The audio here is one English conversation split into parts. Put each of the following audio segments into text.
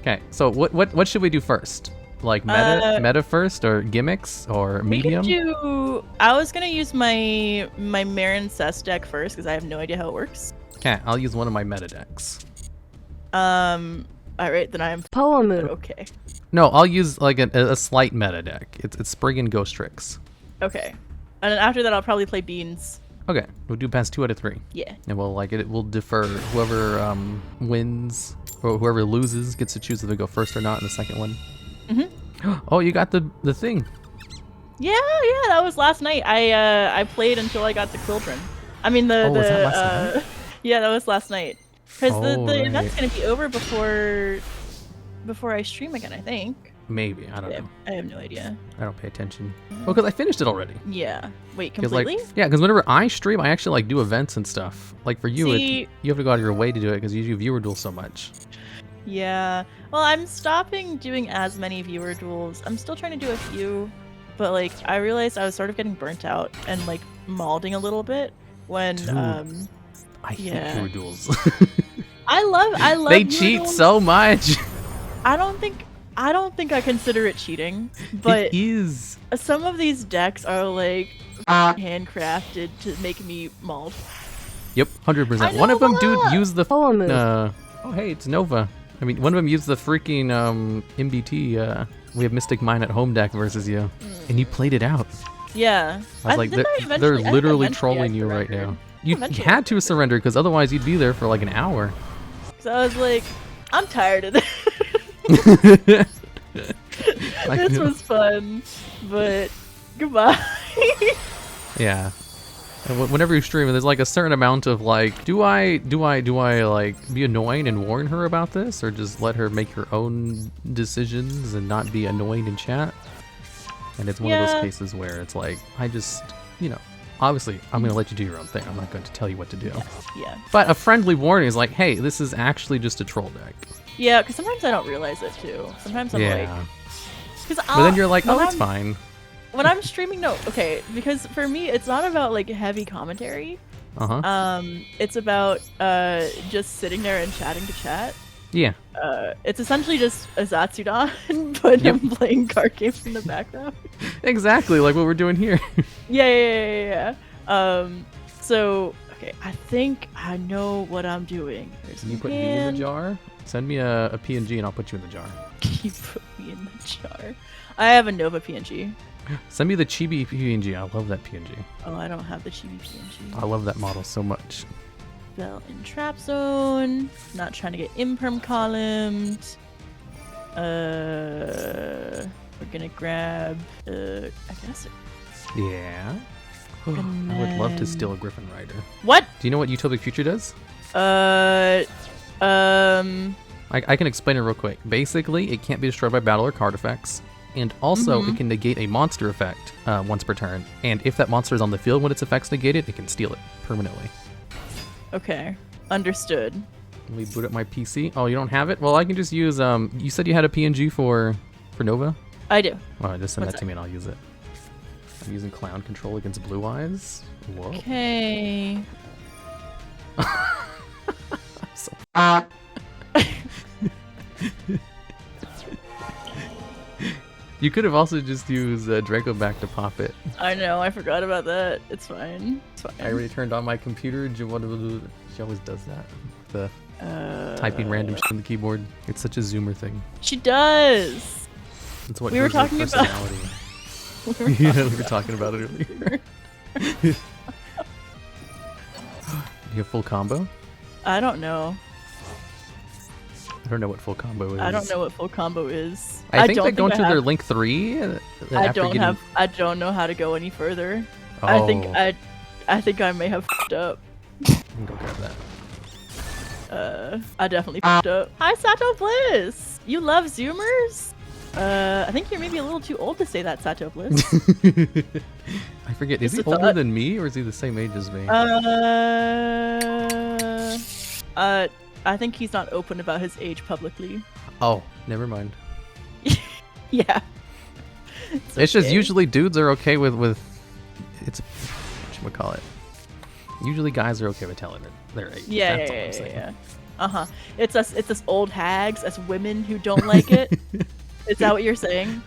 Okay, so what should we do first? Like meta first, or gimmicks, or medium? I was gonna use my Marincess deck first because I have no idea how it works. Okay, I'll use one of my meta decks. Alright, then I'm Poem. okay. No, I'll use like a slight meta deck. It's Springans Ghost Tricks. Okay. And then after that I'll probably play Beans. Okay, we'll do past 2 out of 3. Yeah. And we'll we'll defer. Whoever wins or whoever loses gets to choose if they go first or not in the second one. Oh, you got the thing. Yeah, that was last night. I played until I got the Quildren. I mean was that last night? Yeah, that was last night. Because the right. event's gonna be over before I stream again, I think. Maybe, I don't know. I have no idea. I don't pay attention. Well, because I finished it already. Yeah. Wait, completely? Yeah, because whenever I stream, I actually do events and stuff. Like for you, See, you have to go out of your way to do it because you do viewer duel so much. yeah. Well, I'm stopping doing as many viewer duels. I'm still trying to do a few, but like I realized I was sort of getting burnt out and like malding a little bit when Dude, I hate viewer duels. I love They viewer cheat duels. so much. I don't think I consider it cheating, but it is. some of these decks are like handcrafted to make me mauled. Yep, 100%. One of them, dude, used the oh hey, it's Nova. I mean, one of them used the freaking MBT. We have Mystic Mine at home deck versus you, and you played it out. Yeah. I was like, they're literally trolling you right now. You had to surrender because otherwise you'd be there for like an hour. So I was like, I'm tired of this. This was fun, but goodbye. Yeah. And whenever you stream, there's like a certain amount of like, do I like be annoying and warn her about this, or just let her make her own decisions and not be annoying in chat? And it's one of those cases where it's like, I just, obviously I'm gonna let you do your own thing. I'm not going to tell you what to do. Yeah. But a friendly warning is like, hey, this is actually just a troll deck. Yeah, because sometimes I don't realize it too. Sometimes I'm like, but then you're like, oh, it's fine. When I'm streaming, no, okay, because for me, it's not about like heavy commentary. It's about just sitting there and chatting to chat. Yeah. It's essentially just a Zatsudan, but I'm playing card games in the background. Exactly, like what we're doing here. Yeah. So, okay, I think I know what I'm doing. Can you put me in the jar? Send me a PNG and I'll put you in the jar. You put me in the jar. I have a Nova PNG. Send me the Chibi PNG. I love that PNG. Oh, I don't have the Chibi PNG. I love that model so much. Bell in Trap Zone. Not trying to get imperm columned. We're gonna grab. I guess. Yeah. I would love to steal a Griffin Rider. What? Do you know what Utopic Future does? I can explain it real quick. Basically, it can't be destroyed by battle or card effects. And also, it can negate a monster effect once per turn. And if that monster is on the field when its effect's negated, it can steal it permanently. Okay, understood. Let me boot up my PC. Oh, you don't have it? Well, I can just use. You said you had a PNG for Nova? I do. All right, just send that to me and I'll use it. I'm using Clown Control against Blue Eyes. Whoa. Okay. So you could have also just used Draco back to pop it. I know, I forgot about that. It's fine. It's fine. I already turned on my computer. She always does that. The typing random shit on the keyboard. It's such a Zoomer thing. She does. That's what we were talking about. We were talking about it earlier. You have full combo? I don't know. I don't know what full combo is. I don't know what full combo is. I think they're going to their link 3. I don't know how to go any further. Oh. I think I may have f***ed up. Go grab that. I definitely f***ed up. Hi, Sato Bliss! You love Zoomers? I think you're maybe a little too old to say that, Sato Bliss. I forget, is he older than me or is he the same age as me? I think he's not open about his age publicly. Oh, never mind. Yeah. It's just usually dudes are okay with it's whatchamacallit. Usually guys are okay with telling their age. Yeah. It's us old hags, us women who don't like it. Is that what you're saying?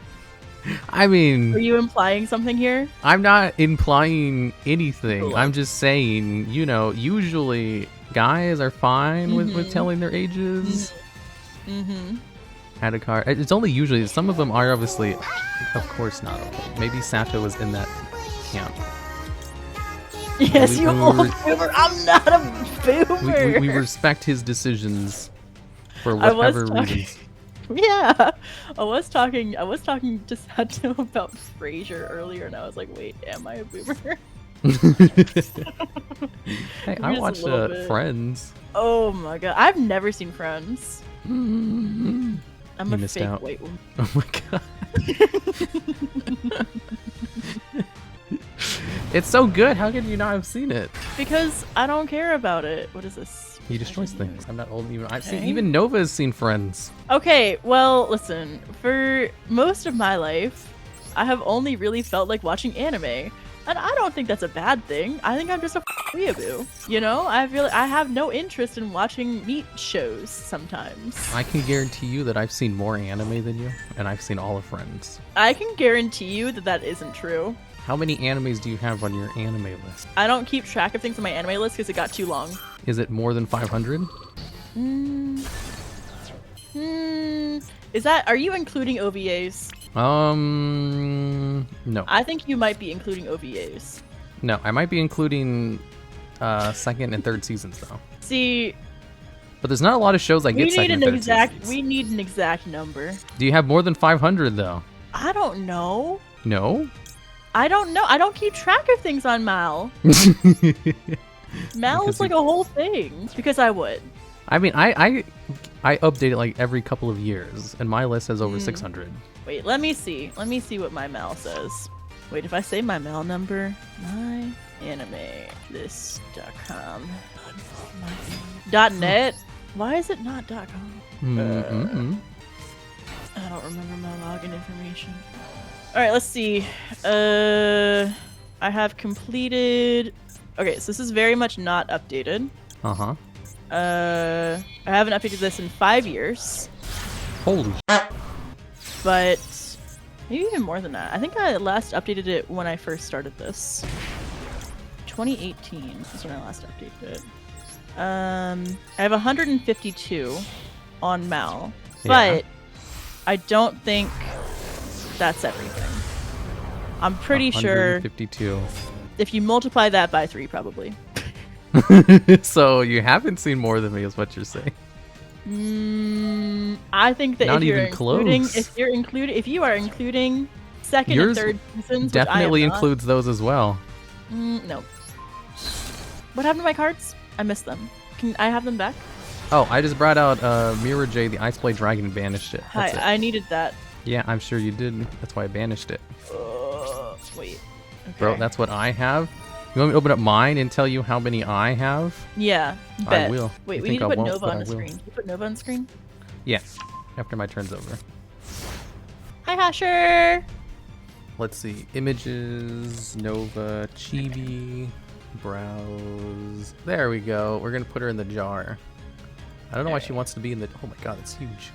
I mean, Are you implying something here? I'm not implying anything. Cool. I'm just saying, you know, usually guys are fine with telling their ages. Add a card. It's only usually, some of them are obviously, of course not okay. Maybe Sato was in that camp. Yes, you old boomer. I'm not a boomer. We respect his decisions for whatever reasons. Yeah, I was talking to Sato about Frasier earlier, and I was like, wait, am I a boomer? Hey, I watched Friends. Oh my god, I've never seen Friends. I'm You a missed fake out. white woman. Oh my god. It's so good. How could you not have seen it? Because I don't care about it. What is this? He destroys things. I'm not old even. I've seen, even Nova has seen Friends. Okay, well, listen. For most of my life, I have only really felt like watching anime. And I don't think that's a bad thing. I think I'm just a weeaboo. You know? I have no interest in watching meat shows sometimes. I can guarantee you that I've seen more anime than you, and I've seen all of Friends. I can guarantee you that that isn't true. How many animes do you have on your anime list? I don't keep track of things on my anime list because it got too long. Is it more than 500? Are you including OVAs? No. I think you might be including OVAs. No, I might be including second and third seasons though. See, but there's not a lot of shows I get second and third seasons. We need an exact number. Do you have more than 500 though? I don't know. No? I don't know. I don't keep track of things on Mal. Mal is like a whole thing. Because I would. I mean, I update it like every couple of years, and my list has over 600. Wait, let me see. Let me see what my Mal says. Wait, if I say my Mal number, myanimelist.com. .net? Why is it not .com? I don't remember my login information. Alright, let's see. I have completed... Okay, so this is very much not updated. Uh-huh. I haven't updated this in 5 years. Holy But maybe even more than that. I think I last updated it when I first started this. 2018 is when I last updated it. I have 152 on Mal, but I don't think that's everything. I'm pretty sure 152. If you multiply that by 3, probably. So you haven't seen more than me, is what you're saying. I think that Not if you're even including, close. if you are including second Yours and third seasons, definitely which I am includes those as well. no. What happened to my cards? I missed them. Can I have them back? Oh, I just brought out Mirror J, the Ice Blade Dragon, and banished it. That's it. I needed that. Yeah, I'm sure you did. That's why I banished it. Wait. Okay. Bro, that's what I have. You want me to open up mine and tell you how many I have? Yeah, bet. I will. Wait, You we need think to I put won't, Nova but on I the will. screen. Can you put Nova on the screen? Yeah, after my turn's over. Hi, Hasher! Let's see. Images, Nova, Chibi, browse. There we go. We're going to put her in the jar. I don't know why she wants to be in the... Oh my god, it's huge.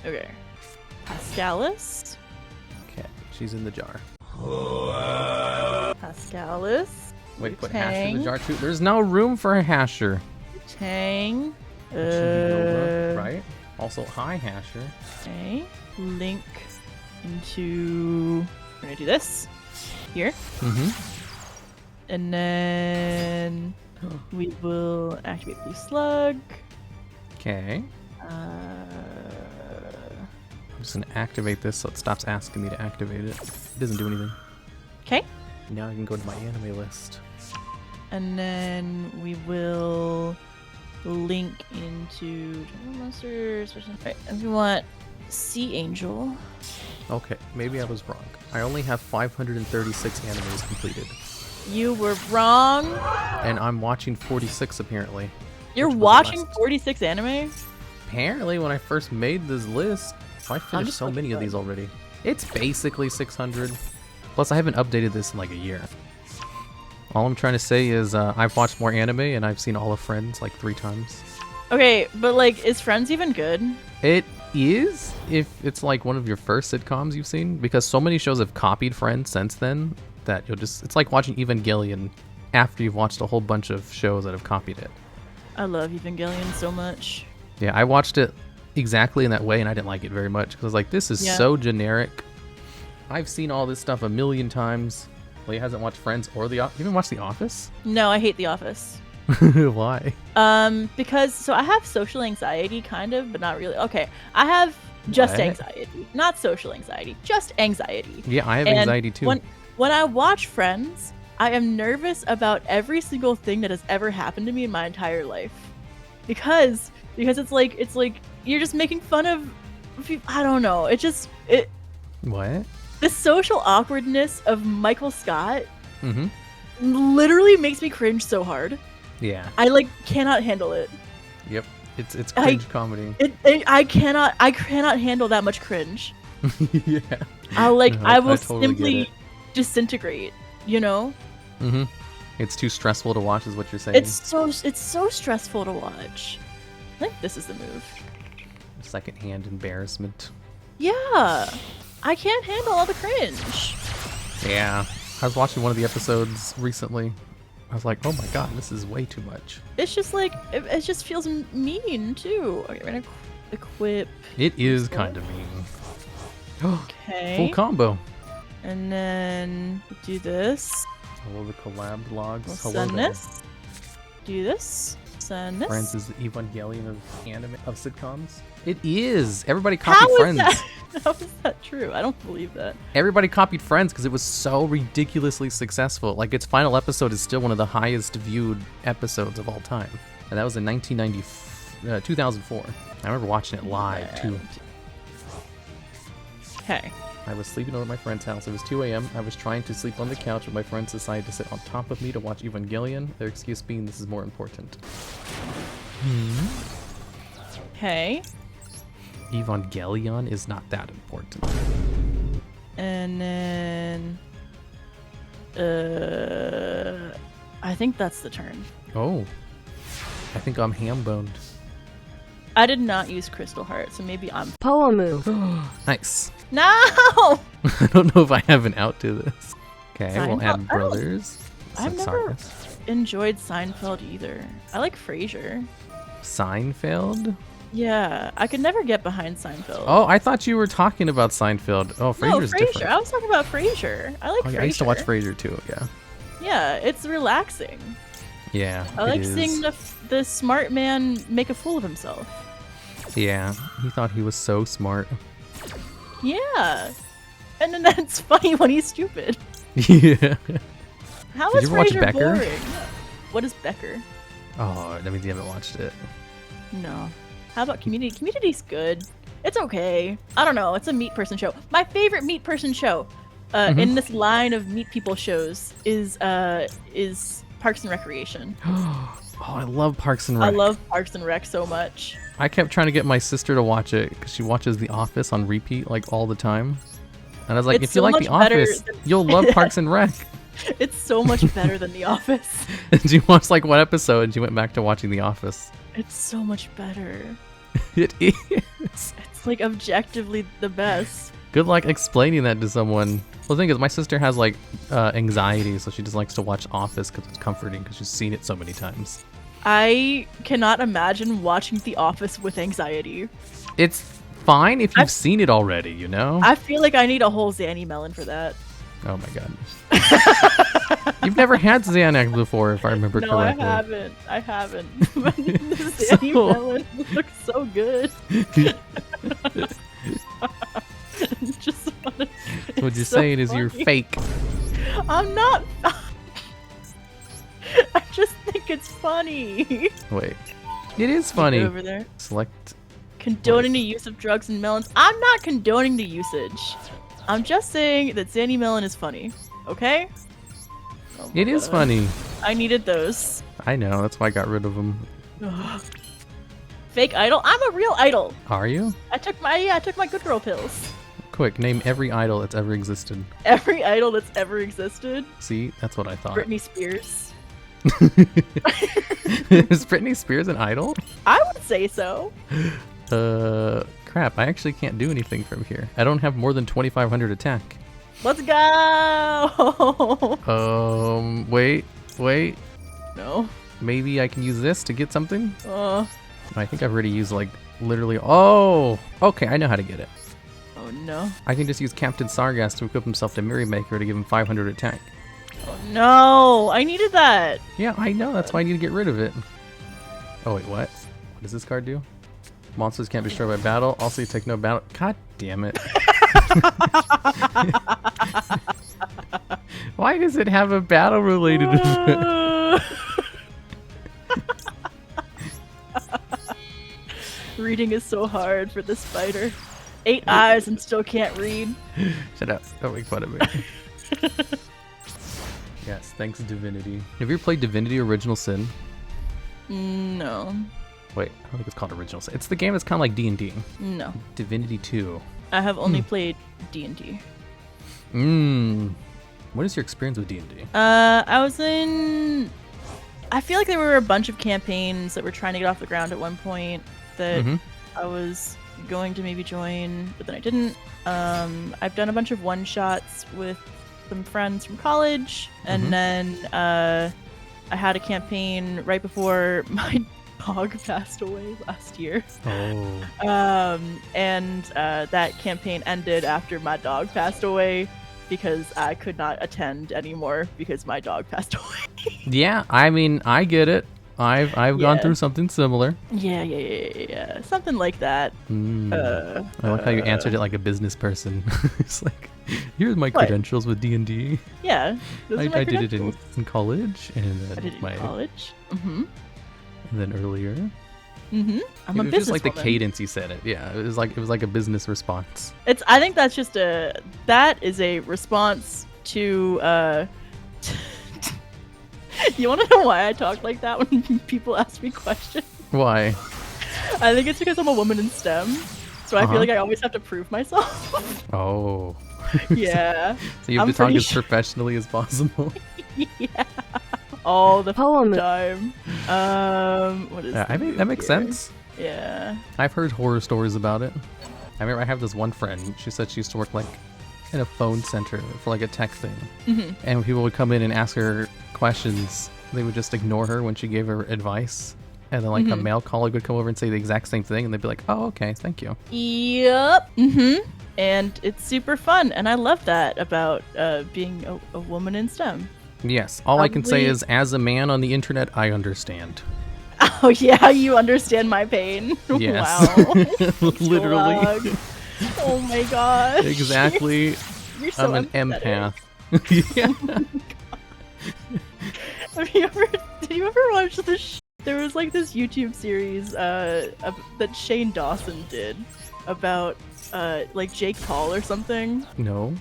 Okay. Pascalis. Okay, she's in the jar. Pascalis. Wait, put Hasher in the jar too? There's no room for a Hasher. Tang. That should be Nova, right? Also, hi, Hasher. Okay. Link into... We're gonna do this. Here. And then we will activate Blue Slug. Okay. I'm just gonna activate this so it stops asking me to activate it. It doesn't do anything. Okay. Now I can go to my anime list. And then we will link into General Monsters. Right, and we want Sea Angel. Okay, maybe I was wrong. I only have 536 animes completed. You were wrong. And I'm watching 46 apparently. You're watching 46 anime? Apparently when I first made this list, I finished so many of these already. It's basically 600. Plus I haven't updated this in like a year. All I'm trying to say is I've watched more anime and I've seen all of Friends like 3 times. Okay, but like, is Friends even good? It is if it's like one of your first sitcoms you've seen, because so many shows have copied Friends since then that it's like watching Evangelion after you've watched a whole bunch of shows that have copied it. I love Evangelion so much. Yeah, I watched it exactly in that way and I didn't like it very much because I was like, this is so generic. I've seen all this stuff a million times. Leah hasn't watched Friends or you even watched The Office? No, I hate The Office. Why? Because so I have social anxiety, kind of, but not really. Okay, I have just anxiety, not social anxiety, just anxiety. Yeah, I have anxiety too. When I watch Friends, I am nervous about every single thing that has ever happened to me in my entire life, because it's like you're just making fun of. I don't know. What? The social awkwardness of Michael Scott literally makes me cringe so hard. Yeah. I like cannot handle it. Yep. It's cringe comedy. I cannot handle that much cringe. Yeah. I will totally simply disintegrate, you know? Mm-hmm. It's too stressful to watch is what you're saying. It's so stressful to watch. I think this is the move. Secondhand embarrassment. Yeah. I can't handle all the cringe. Yeah. I was watching one of the episodes recently. I was like, oh my god, this is way too much. It's just like, it just feels mean too. Okay, we're gonna equip. It is kind of mean. Okay. Full combo. And then do this. Hello, the collab logs. We'll send this. Do this. Send this. Friends is the Evangelion of sitcoms. It is. Everybody copied Friends. How is that true? I don't believe that. Everybody copied Friends because it was so ridiculously successful. Like, its final episode is still one of the highest viewed episodes of all time. And that was in 2004. I remember watching it live, too. Okay. I was sleeping over at my friend's house. It was 2 a.m. I was trying to sleep on the couch, but my friends decided to sit on top of me to watch Evangelion. Their excuse being this is more important. Okay. Evangelion is not that important. And then... I think that's the turn. Oh. I think I'm ham-boned. I did not use Crystal Heart, so maybe I'm... Poa move. Nice. No! I don't know if I have an out to this. Okay, we'll Seinfeld? add brothers. I've never enjoyed Seinfeld either. I like Frasier. Seinfeld? Yeah, I could never get behind Seinfeld. Oh, I thought you were talking about Seinfeld. Oh, Frasier's Frasier. different. I was talking about Frasier. I like Frasier. I used to watch Frasier too, yeah. Yeah, it's relaxing. Yeah, I like seeing the smart man make a fool of himself. Yeah, he thought he was so smart. Yeah. And then that's funny when he's stupid. Yeah. How Did is you ever watch Frasier Becker? boring? What is Becker? Oh, that means you haven't watched it. No. How about Community? Community's good. It's okay. I don't know. It's a meat person show. My favorite meat person show in this line of meat people shows is Parks and Recreation. Oh, I love Parks and Rec. I love Parks and Rec so much. I kept trying to get my sister to watch it because she watches The Office on repeat like all the time. And I was like, if you like The Office, you'll love Parks and Rec. It's so much better than The Office. And she watched like one episode and she went back to watching The Office. It's so much better. It is. It's like objectively the best. Good luck explaining that to someone. Well, the thing is, my sister has like anxiety, so she just likes to watch Office because it's comforting because she's seen it so many times. I cannot imagine watching The Office with anxiety. It's fine if you've seen it already, you know? I feel like I need a whole Zanny melon for that. Oh my god. You've never had Xanax before, if I remember correctly. No, I haven't. But the Zanny melon looks so good. Just wanna, So what you're saying is you're fake. I'm not. I just think it's funny. Wait. It is funny. Over there. Select. Condoning the use of drugs and melons. I'm not condoning the usage. I'm just saying that Zanny Melon is funny. Okay? Oh it is funny. I needed those. I know. That's why I got rid of them. Fake idol? I'm a real idol. Are you? I took my good girl pills. Quick, name every idol that's ever existed. Every idol that's ever existed. See, that's what I thought. Britney Spears. Is Britney Spears an idol? I would say so. Crap, I actually can't do anything from here. I don't have more than 2,500 attack. Let's go! Wait. No. Maybe I can use this to get something? Oh I think I've already used, like, literally... Oh! Okay, I know how to get it. no. I can just use Captain Sargass to equip himself to Merrymaker to give him 500 attack. Oh no! I needed that! Yeah, I know. That's why I need to get rid of it. Oh, wait, what? What does this card do? Monsters can't be destroyed by battle. Also, you take no battle... God damn it. Why does it have a battle related to it? Reading is so hard for this spider. 8 eyes and still can't read. Shut up. Don't make fun of me. Yes, thanks, Divinity. Have you ever played Divinity Original Sin? No. Wait, I don't think it's called Original Sin. It's the game that's kind of like D&D. No. Divinity 2. I have only played D&D. What is your experience with D&D? I was in... I feel like there were a bunch of campaigns that were trying to get off the ground at one point that I was going to maybe join, but then I didn't. I've done a bunch of one-shots with some friends from college, and then I had a campaign right before my dog passed away last year. And that campaign ended after my dog passed away because I could not attend anymore because my dog passed away. Yeah, I mean, I get it. I've gone through something similar. Yeah. Something like that. I like how you answered it like a business person. It's like, here's my credentials with D&D. Yeah. I did it in college, and then I did it in college. And then earlier. I'm a business. Just like the cadence you said it. Yeah, it was like a business response. I think that's just that is a response to You want to know why I talk like that when people ask me questions? Why? I think it's because I'm a woman in STEM, so I feel like I always have to prove myself. Oh. Yeah. So you have to talk as professionally as possible. Yeah. All the time. What is I mean, that makes sense. Yeah. I've heard horror stories about it. I remember I have this one friend. She said she used to work like in a phone center for like a tech thing. And when people would come in and ask her questions, they would just ignore her when she gave her advice. And then like a male colleague would come over and say the exact same thing, and they'd be like, "Oh, okay, thank you." Yep. And it's super fun, and I love that about being a woman in STEM. Yes. All I can say is, as a man on the internet, I understand. Oh yeah, you understand my pain. Yes. Wow. Literally. Oh my gosh. Exactly. You're so I'm an empathetic. empath. Yeah. Did you ever watch this? There was like this YouTube series that Shane Dawson did about like Jake Paul or something. No.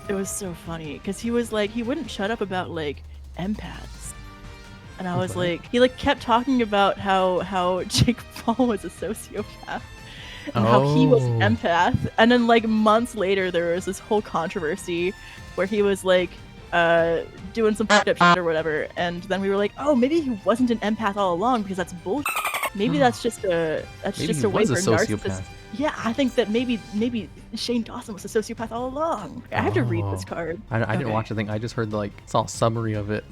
It was so funny because he was like, he wouldn't shut up about like empaths, and I was like, he like kept talking about how Jake Paul was a sociopath and how he was an empath, and then like months later there was this whole controversy where he was like doing some fucked up shit or whatever, and then we were like, oh, maybe he wasn't an empath all along because that's bullshit. Maybe that's just a way for narcissists. Yeah, I think that maybe Shane Dawson was a sociopath all along. I have to read this card. I didn't watch the thing. I just heard saw a summary of it.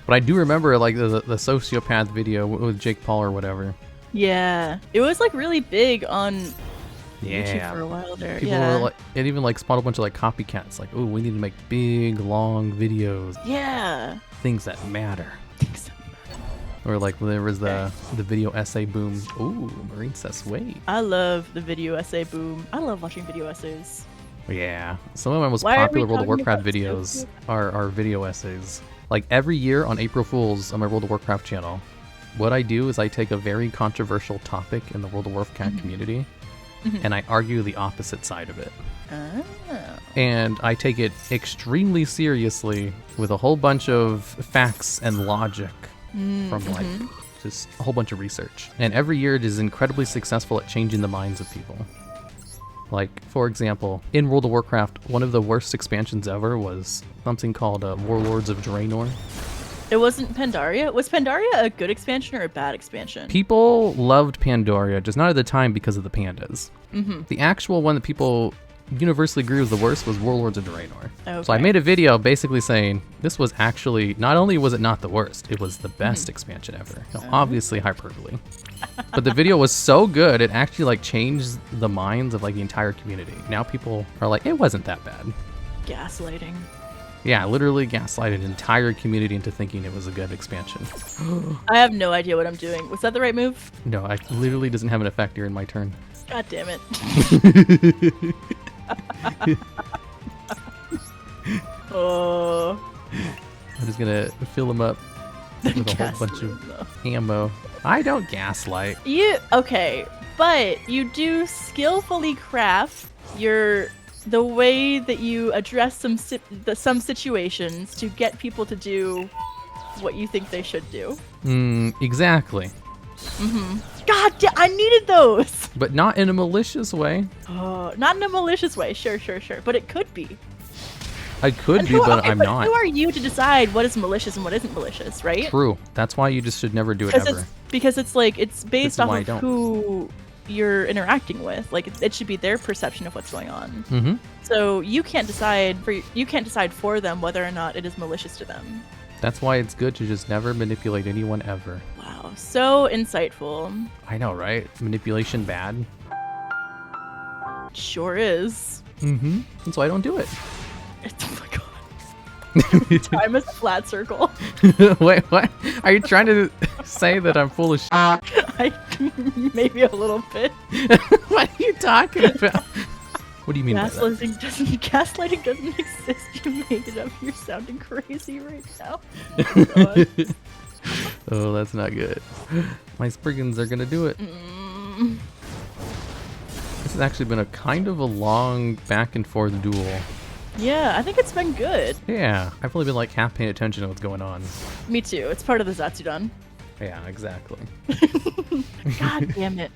But I do remember like the sociopath video with Jake Paul or whatever. Yeah, it was like really big on YouTube for a while there. People were like, it even like spawned a bunch of like copycats. Like, oh, we need to make big long videos. Yeah. Things that matter. Or like when there was the video essay boom. Ooh, Marincess, wait. I love the video essay boom. I love watching video essays. Yeah, some of my most popular World of Warcraft videos are video essays. Like every year on April Fools on my World of Warcraft channel, what I do is I take a very controversial topic in the World of Warcraft community and I argue the opposite side of it. Oh. And I take it extremely seriously with a whole bunch of facts and logic. From like just a whole bunch of research, and every year it is incredibly successful at changing the minds of people. Like, for example, in World of Warcraft, one of the worst expansions ever was something called Warlords of Draenor. It wasn't Pandaria? Was Pandaria a good expansion or a bad expansion? People loved Pandaria, just not at the time because of the pandas. The actual one that people universally agree was the worst was Warlords of Draenor. Okay. So I made a video basically saying this was actually, not only was it not the worst, it was the best expansion ever. Now, obviously hyperbole. But the video was so good, it actually like changed the minds of like the entire community. Now people are like, it wasn't that bad. Gaslighting. Yeah, literally gaslighted an entire community into thinking it was a good expansion. I have no idea what I'm doing. Was that the right move? No, I literally doesn't have an effect during my turn. God damn it. Oh. I'm just gonna fill him up with a whole bunch of ammo. I don't gaslight. Okay, but you do skillfully craft the way that you address some situations to get people to do what you think they should do. Exactly. God damn, I needed those! But not in a malicious way. Oh, not in a malicious way, sure. But it could be. I could be, but I'm not. Who are you to decide what is malicious and what isn't malicious, right? True. That's why you just should never do it ever. Because it's like, it's based off of don't. who you're interacting with. Like, it should be their perception of what's going on. So you can't decide for them whether or not it is malicious to them. That's why it's good to just never manipulate anyone ever. Wow, so insightful. I know, right? Manipulation bad? Sure is. And so I don't do it. Oh my god. Time is a flat circle. Wait, what? Are you trying to say that I'm full of shit? Maybe a little bit. What are you talking about? What do you mean by that? Gaslighting doesn't exist. You made it up. You're sounding crazy right now. Oh, God. Oh, that's not good. My Springans are gonna do it. This has actually been a kind of a long back and forth duel. Yeah, I think it's been good. Yeah, I've only been like half paying attention to what's going on. Me too. It's part of the Zatsudan. Yeah, exactly. God damn it.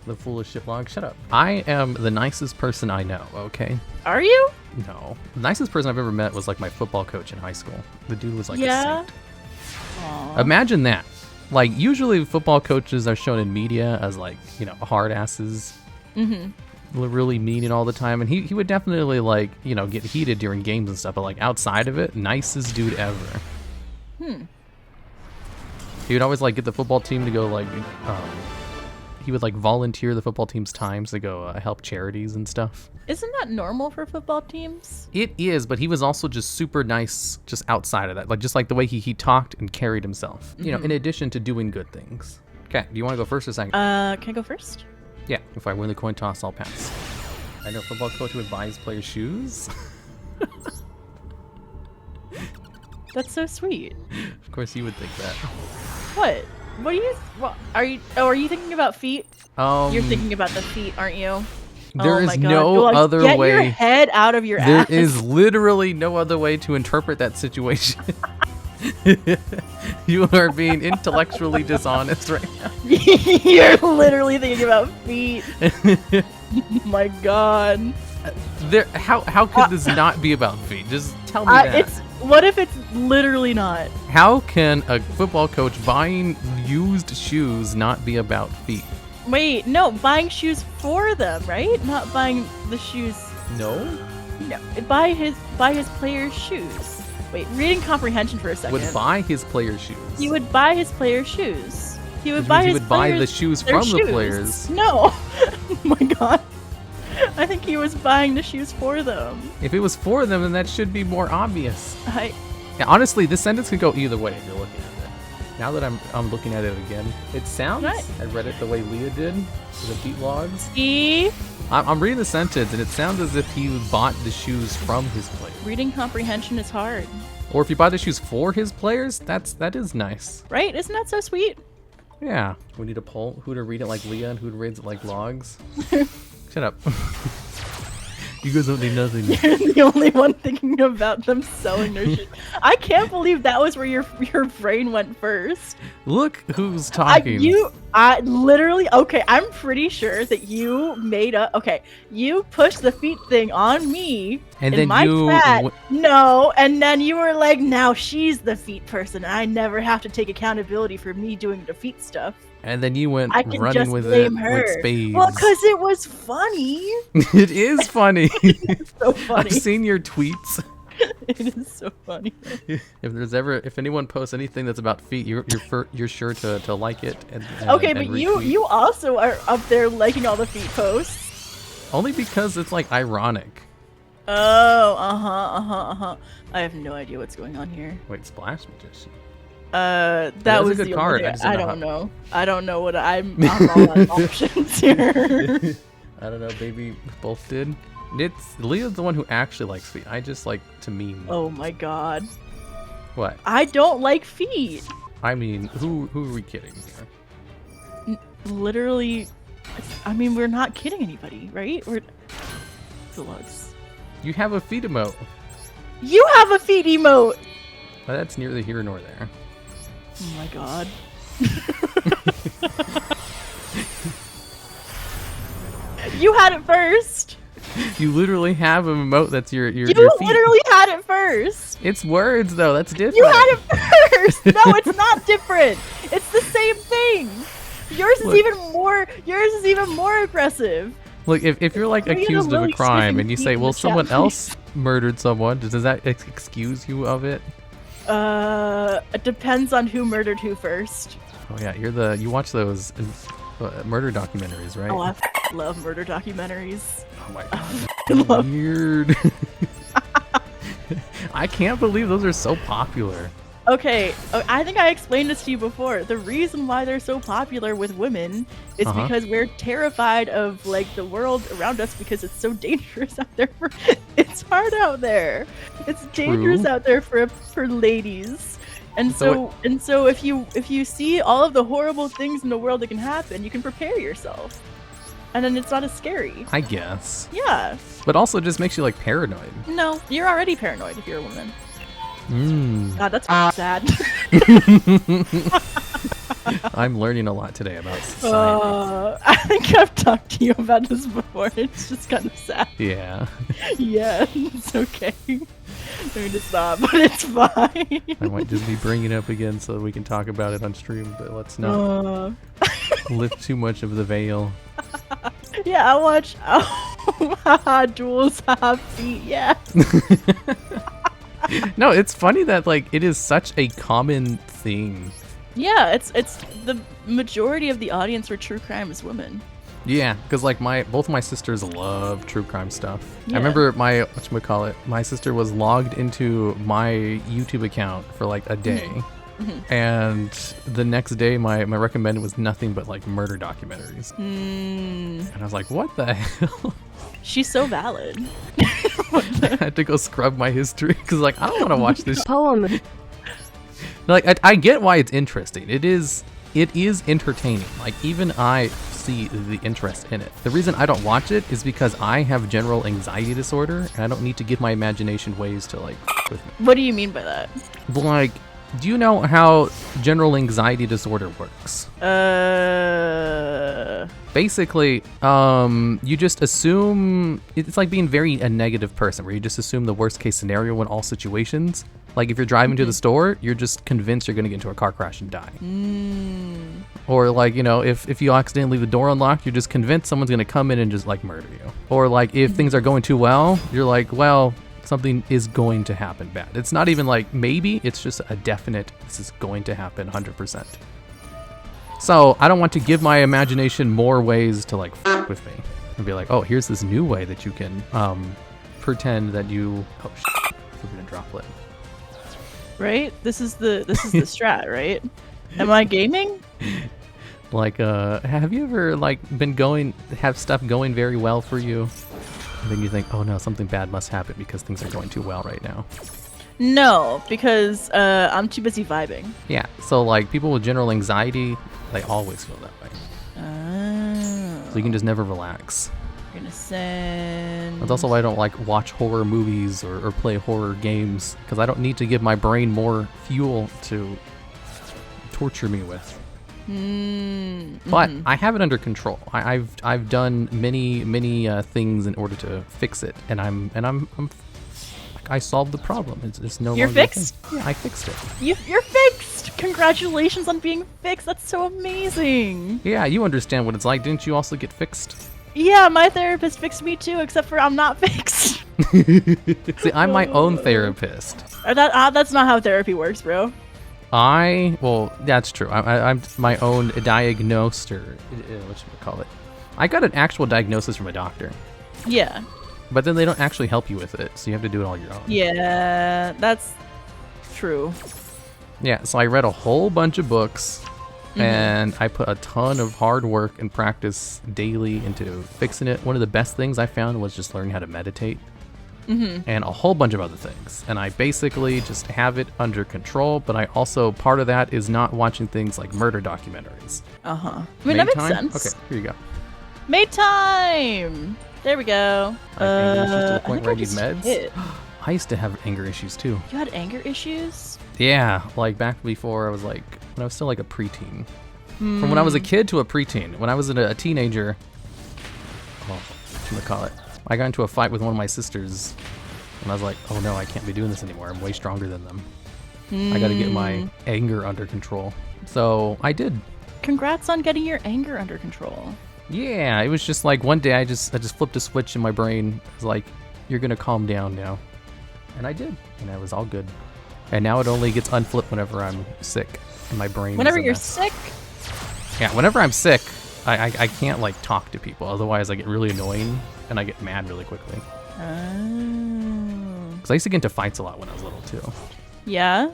The foolish shitlog, shut up. I am the nicest person I know, okay? Are you? No. The nicest person I've ever met was like my football coach in high school. The dude was like a saint. Aww. Imagine that. Like, usually football coaches are shown in media as like, you know, hard asses. Really mean it all the time. And he would definitely like, you know, get heated during games and stuff. But like outside of it, nicest dude ever. He would always like get the football team to go like, he would like volunteer the football team's times to go help charities and stuff. Isn't that normal for football teams? It is, but he was also just super nice just outside of that. Like just like the way he talked and carried himself. You know, in addition to doing good things. Okay, do you want to go first or second? Can I go first? Yeah, if I win the coin toss, I'll pass. I know a football coach would buy his players shoes. That's so sweet. Of course you would think that. What are you thinking about feet? You're thinking about the feet, aren't you? There is my God. no Duel, other get way. Your head out of your There ass. is literally no other way to interpret that situation. You are being intellectually dishonest right now. You're literally thinking about feet. Oh my God. How could this not be about feet? Just tell me that. What if it's literally not? How can a football coach buying used shoes not be about feet? Wait, no, buying shoes for them, right? Not buying the shoes. No. Buy his players' shoes. Wait, reading comprehension for a second. Would buy his players' shoes. He would buy his players' shoes. He would Which buy means his he would buy the players shoes their from the shoes. players. No. Oh my God. I think he was buying the shoes for them. If it was for them, then that should be more obvious. I Yeah, honestly, this sentence could go either way if you're looking at it. Now that I'm looking at it again, it sounds. Right. I read it the way Leah did. The TheDuelLogs. E. I'm reading the sentence, and it sounds as if he bought the shoes from his players. Reading comprehension is hard, Or if you buy the shoes for his players, that is nice. right? Isn't that so sweet? Yeah. We need a poll. Who to read it like Leah and who to read it like Logs. Shut up. You guys don't need nothing. You're the only one thinking about them selling their shit. I can't believe that was where your brain went first. Look who's talking. I literally, okay, I'm pretty sure that you made up, okay, you pushed the feet thing on me and in then my chat. No, and then you were like, now she's the feet person. I never have to take accountability for me doing the feet stuff. And then you went I can running just with blame it her. with spades. Well, because it was funny. It is funny. It's so funny. I've seen your tweets. It is so funny. If anyone posts anything that's about feet, you're sure to like it. Okay, and but retweet. you also are up there liking all the feet posts. Only because it's like ironic. Oh, I have no idea what's going on here. Wait, Splash Magician. That was a good the card. only thing. I don't know. I don't know what I'm all on options here. I don't know. Maybe both did. Leah's the one who actually likes feet. I just like to meme. Oh my god. What? I don't like feet. I mean, who are we kidding here? Literally, I mean, we're not kidding anybody, right? We're DuelLogs. You have a feet emote. You have a feet emote. Well, that's neither here nor there. Oh my god. You had it first. You literally have an emote that's your You feet. literally had it first. It's words though. That's different. You had it first. No, it's not different. It's the same thing. Yours is even more aggressive. Look, if you're like We had a accused of a really crime sniffing and you feet say, in well, the chat, someone please. else murdered someone, does that excuse you of it? It depends on who murdered who first. Oh yeah, you watch those murder documentaries, right? Oh, I love murder documentaries. Oh my god, weird. I can't believe those are so popular. Okay, I think I explained this to you before. The reason why they're so popular with women is because we're terrified of like the world around us because it's so dangerous out there. It's hard out there. It's dangerous out there for ladies. And so if you see all of the horrible things in the world that can happen, you can prepare yourself. And then it's not as scary. I guess. Yeah. But also it just makes you like paranoid. No, you're already paranoid if you're a woman. God, that's sad. I'm learning a lot today about society. I think I've talked to you about this before. It's just kind of sad. Yeah. Yeah, it's okay. I mean, it's not, but it's fine. I might just be bringing it up again so we can talk about it on stream, but let's not lift too much of the veil. Yeah, I watch duels have feet. Yeah. No, it's funny that like it is such a common thing. Yeah, it's the majority of the audience for true crime is women. Yeah, because like both my sisters love true crime stuff. Yeah. I remember my sister was logged into my YouTube account for like a day. And the next day my recommended was nothing but like murder documentaries. And I was like, what the hell? She's so valid. I had to go scrub my history because like I don't want to watch this poem. Like I get why it's interesting. It is entertaining. Like even I see the interest in it. The reason I don't watch it is because I have general anxiety disorder and I don't need to give my imagination ways to like with me. What do you mean by that? Like, do you know how general anxiety disorder works? Basically, you just assume it's like being a negative person where you just assume the worst case scenario in all situations. Like if you're driving to the store, you're just convinced you're gonna get into a car crash and die. Or like, you know, if you accidentally leave the door unlocked, you're just convinced someone's gonna come in and just like murder you. Or like if things are going too well, you're like, well, something is going to happen bad. It's not even like maybe, it's just a definite, this is going to happen 100%. So I don't want to give my imagination more ways to like f with me and be like, oh, here's this new way that you can pretend that you, oh shit, forbidden droplet. Right? This is the strat, right? Am I gaming? Like, have you ever like have stuff going very well for you? And then you think, oh no, something bad must happen because things are going too well right now. No, because I'm too busy vibing. Yeah, so like people with general anxiety, they always feel that way. So you can just never relax. gonna send. That's also why I don't like watch horror movies or play horror games, because I don't need to give my brain more fuel to torture me with. But I have it under control. I've done many things in order to fix it, and I'm I solved the problem. It's no You're longer a fixed? thing. Yeah, I fixed it. You're fixed! Congratulations on being fixed. That's so amazing. Yeah, you understand what it's like. Didn't you also get fixed? Yeah, my therapist fixed me too, except for I'm not fixed. See, I'm my own therapist. That's not how therapy works, bro. Well, that's true. I'm my own diagnosed, or what should we call it? I got an actual diagnosis from a doctor. Yeah. But then they don't actually help you with it, so you have to do it all your own. Yeah, that's true. Yeah, so I read a whole bunch of books, and I put a ton of hard work and practice daily into fixing it. One of the best things I found was just learning how to meditate. And a whole bunch of other things. And I basically just have it under control, but I also, part of that is not watching things like murder documentaries. I mean, that makes sense. Okay, here you go. Made time! There we go. I have anger issues to the point where I need just meds. hit. I used to have anger issues too. You had anger issues? Yeah, like back before I was like, when I was still like a preteen. From when I was a kid to a preteen. When I was a teenager, whatchamacallit, I got into a fight with one of my sisters, and I was like, oh no, I can't be doing this anymore. I'm way stronger than them. I gotta get my anger under control. So I did. Congrats on getting your anger under control. Yeah, it was just like one day I just flipped a switch in my brain. It was like, you're gonna calm down now. And I did, and it was all good. And now it only gets unflipped whenever I'm sick, and my brain Whenever is a you're mess. sick? Yeah, whenever I'm sick, I can't like talk to people. Otherwise I get really annoying, and I get mad really quickly. Oh. Because I used to get into fights a lot when I was little too. Yeah?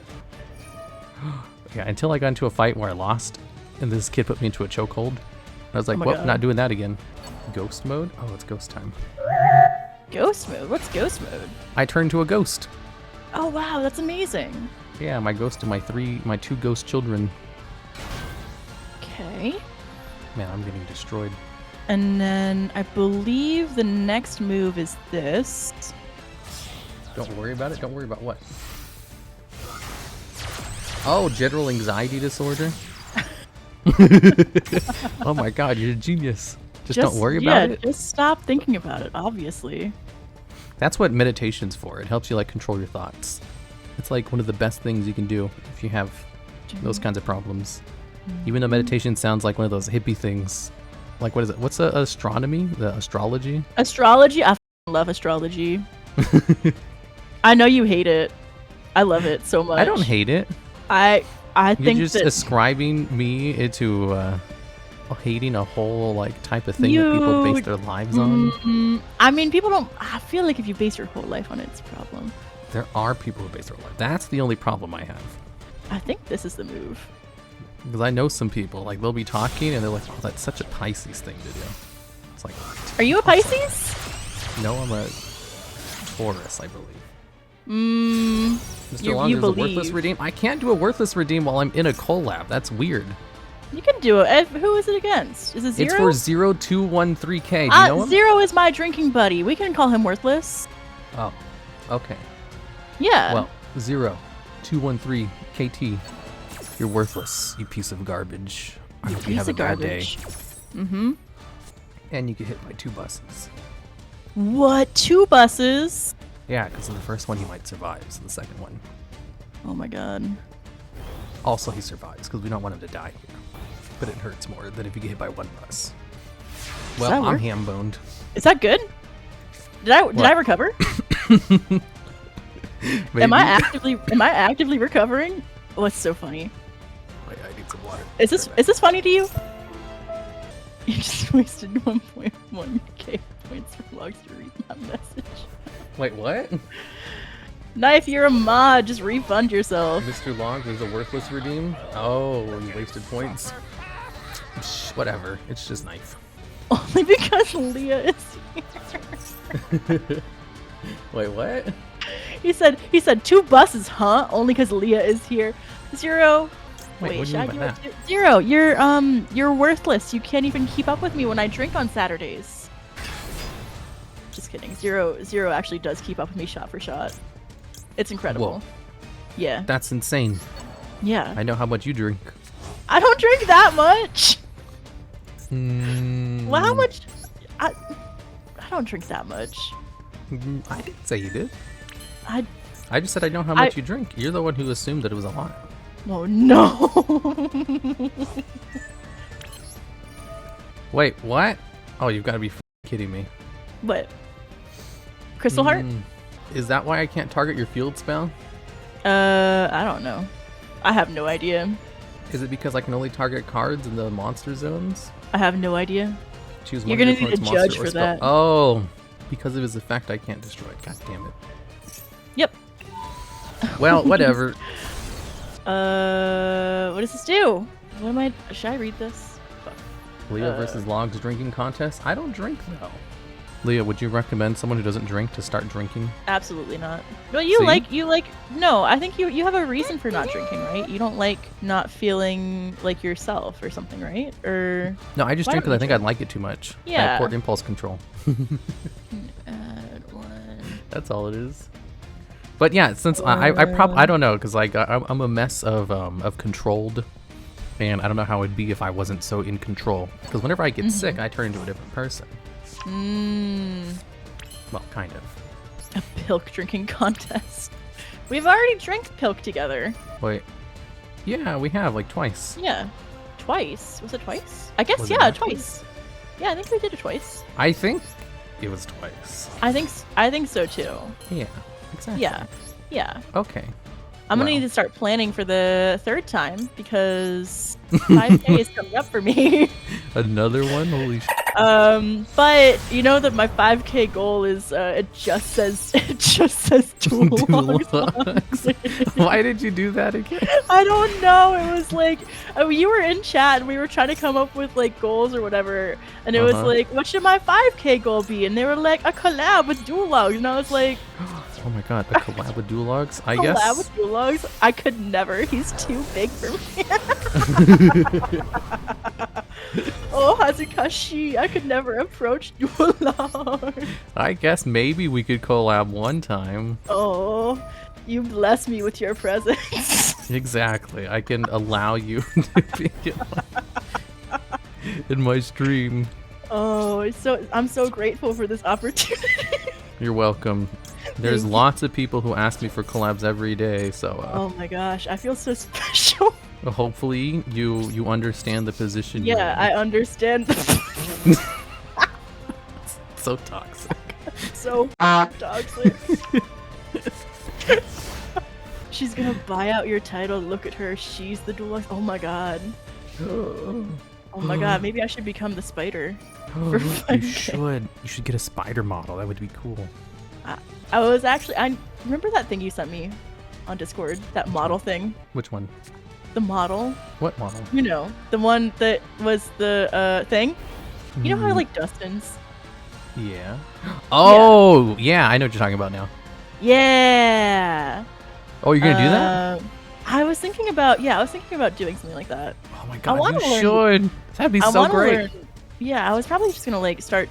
Yeah, until I got into a fight where I lost, and this kid put me into a chokehold. I was like, Oh my well, God. not doing that again. Ghost mode? Oh, it's ghost time. Ghost mode? What's ghost mode? I turned to a ghost. Oh wow, that's amazing. Yeah, my ghost and my two ghost children. Okay. Man, I'm getting destroyed. And then I believe the next move is this. Don't worry about it. Don't worry about what? Oh, general anxiety disorder? Oh my god, you're a genius. Just don't worry about it. Just stop thinking about it, obviously. That's what meditation's for. It helps you like control your thoughts. It's like one of the best things you can do if you have those kinds of problems. Even though meditation sounds like one of those hippie things. Like, what is it? What's astronomy? The astrology? Astrology? I love astrology. I know you hate it. I love it so much. I don't hate it. I think You're just that ascribing me into hating a whole like type of thing that people base their lives on. I mean, people don't. I feel like if you base your whole life on it, it's a problem. There are people who base their life. That's the only problem I have. I think this is the move. Because I know some people, like they'll be talking and they're like, "Oh, that's such a Pisces thing to do." It's like, Are you a Pisces? no, I'm a Taurus, I believe. Mr. You Long, there's a worthless believe. redeem. I can't do a worthless redeem while I'm in a collab. That's weird. You can do it. Who is it against? Is it Zero? It's for 0213K. Do you know him? Zero is my drinking buddy. We can call him worthless. Oh, okay. Yeah. Well, 0213KT. You're worthless, you piece of garbage. I hope you have a bad day. Mm-hmm. And you get hit by 2 buses. What? 2 buses? Yeah, because in the first one he might survive, so the second one. Oh my god. Also, he survives because we don't want him to die here. But it hurts more than if you get hit by 1 bus. Well, that I'm work? ham boned. Is that good? Did I recover? Am I actively recovering? What's so funny? Wait, I need some water. Is this funny to you? You just wasted 1.1k points for logs to read that message. Wait, what? Knife, you're a mod. Just refund yourself. Mr. Long, there's a worthless redeem? Oh, you wasted points. Whatever. It's just knife. Only because Leah is here. Wait, what? He said 2 buses, huh? Only because Leah is here. Zero. Wait, what do you mean by that? Zero, you're worthless. You can't even keep up with me when I drink on Saturdays. Just kidding. Zero actually does keep up with me shot for shot. It's incredible. Whoa. Yeah. That's insane. Yeah. I know how much you drink. I don't drink that much. Mm, Well, how much? I don't drink that much. I didn't say you did. I I just said I know how much you drink. You're the one who assumed that it was a lot. Oh no. Wait, what? Oh, you've got to be kidding me. What? Crystal Heart? Is that why I can't target your field spell? I don't know. I have no idea. Is it because I can only target cards in the monster zones? I have no idea. Choose You're one gonna of your need a opponent's monster judge or for spell. that. Oh, because of his effect, I can't destroy it. God damn it. Yep. Well, whatever. What does this do? What am I? Should I read this? Leah versus Logs drinking contest? I don't drink though. Leah, would you recommend someone who doesn't drink to start drinking? Absolutely not. Well, you See? like. No, I think you have a reason for not drinking, right? You don't like not feeling like yourself or something, right? Or No, I just Why drink don't because I you think I'd like it too much. I Yeah. have poor impulse control. add one. That's all it is. But yeah, since I don't know, because like I'm a mess of controlled, and I don't know how it'd be if I wasn't so in control. Because whenever I get sick, I turn into a different person. Well, kind of. A pilk drinking contest. We've already drank pilk together. Wait. Yeah, we have like twice. Yeah. Twice. Was it twice? I guess, Was it yeah, not twice. Yeah, I think we did it twice. I think it was twice. I think so too. Yeah, exactly. Yeah. Yeah. Okay. I'm gonna Well. need to start planning for the third time because 5K is coming up for me. Another one? Holy sh! But you know that my 5K goal is it just says dual logs. DuelLogs. Why did you do that again? I don't know. It was like you were in chat and we were trying to come up with like goals or whatever, and it was like, what should my 5K goal be? And they were like a collab with DuelLogs, and I was like, Oh my god, a collab with DuelLogs? I guess. collab with DuelLogs? I could never. He's too big for me. Oh, Hazukashi, I could never approach DuelLogs. I guess maybe we could collab one time. Oh, you bless me with your presence. Exactly. I can allow you to be in my stream. Oh, I'm so grateful for this opportunity. You're welcome. There's lots of people who ask me for collabs every day, so Oh my gosh, I feel so special. hopefully you understand the position. Yeah, I understand. So toxic. So toxic. She's gonna buy out your title. Look at her. She's the duel. Oh my god. Oh my god. Maybe I should become the spider. For You 5K. should. You should get a spider model. That would be cool. I remember that thing you sent me on Discord. That model thing. Which one? The model. What model? You know, the one that was the thing. You know how I like Dustin's? Yeah. Oh, yeah. I know what you're talking about now. Yeah. Oh, you're gonna do that? I was thinking about doing something like that. Oh my god, wanna you learn- should. That'd be I so wanna great. learn- Yeah, I was probably just gonna like start